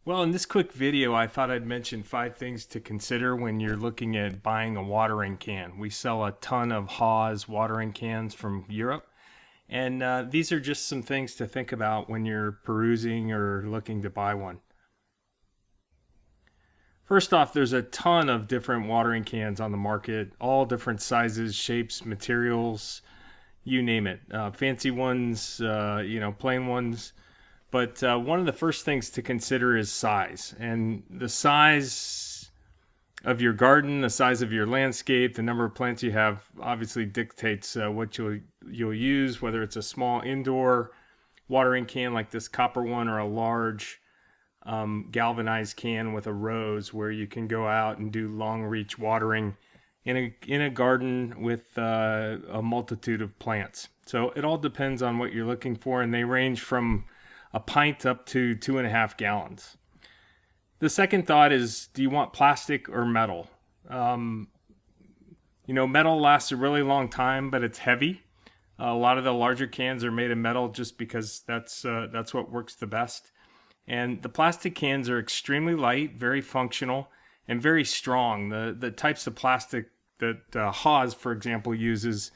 Well, in this quick video, I thought I'd mention 5 things to consider when you're looking at buying a watering can. We sell a ton of Haws watering cans from Europe, and these are just some things to think about when you're perusing or looking to buy one. First off, there's a ton of different watering cans on the market, all different sizes, shapes, materials, you name it. Fancy ones, plain ones. But one of the first things to consider is size. And the size of your garden, the size of your landscape, the number of plants you have obviously dictates what you'll use, whether it's a small indoor watering can like this copper one or a large galvanized can with a rose where you can go out and do long reach watering in a garden with a multitude of plants. So it all depends on what you're looking for, and they range from a pint up to 2.5 gallons. The second thought is, do you want plastic or metal? Metal lasts a really long time, but it's heavy. A lot of the larger cans are made of metal just because that's what works the best. And the plastic cans are extremely light, very functional, and very strong. The types of plastic that Haws, for example, uses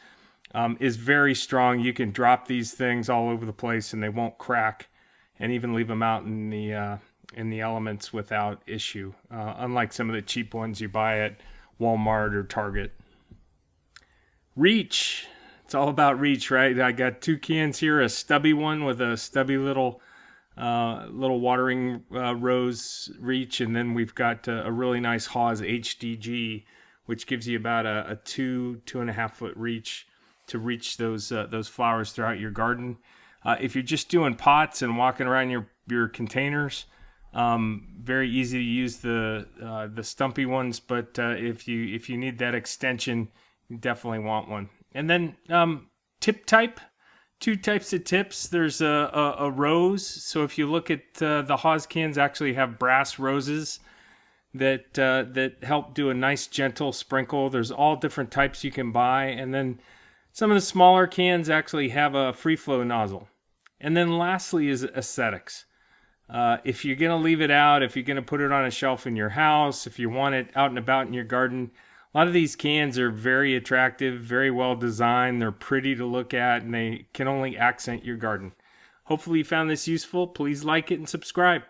is very strong. You can drop these things all over the place and they won't crack, and even leave them out in the elements without issue. Unlike some of the cheap ones you buy at Walmart or Target. Reach. It's all about reach, right? I got 2 cans here, a stubby one with a stubby little watering rose reach, and then we've got a really nice Haws HDG, which gives you about a 2.5 foot reach to reach those flowers throughout your garden. If you're just doing pots and walking around your containers, very easy to use the stumpy ones. But if you need that extension, you definitely want one. And then tip type. 2 types of tips. There's a rose. So if you look at the Haws cans, actually have brass roses that help do a nice gentle sprinkle. There's all different types you can buy, and then some of the smaller cans actually have a free flow nozzle. And then lastly is aesthetics. If you're gonna leave it out, if you're gonna put it on a shelf in your house, if you want it out and about in your garden, a lot of these cans are very attractive, very well designed. They're pretty to look at, and they can only accent your garden. Hopefully you found this useful. Please like it and subscribe.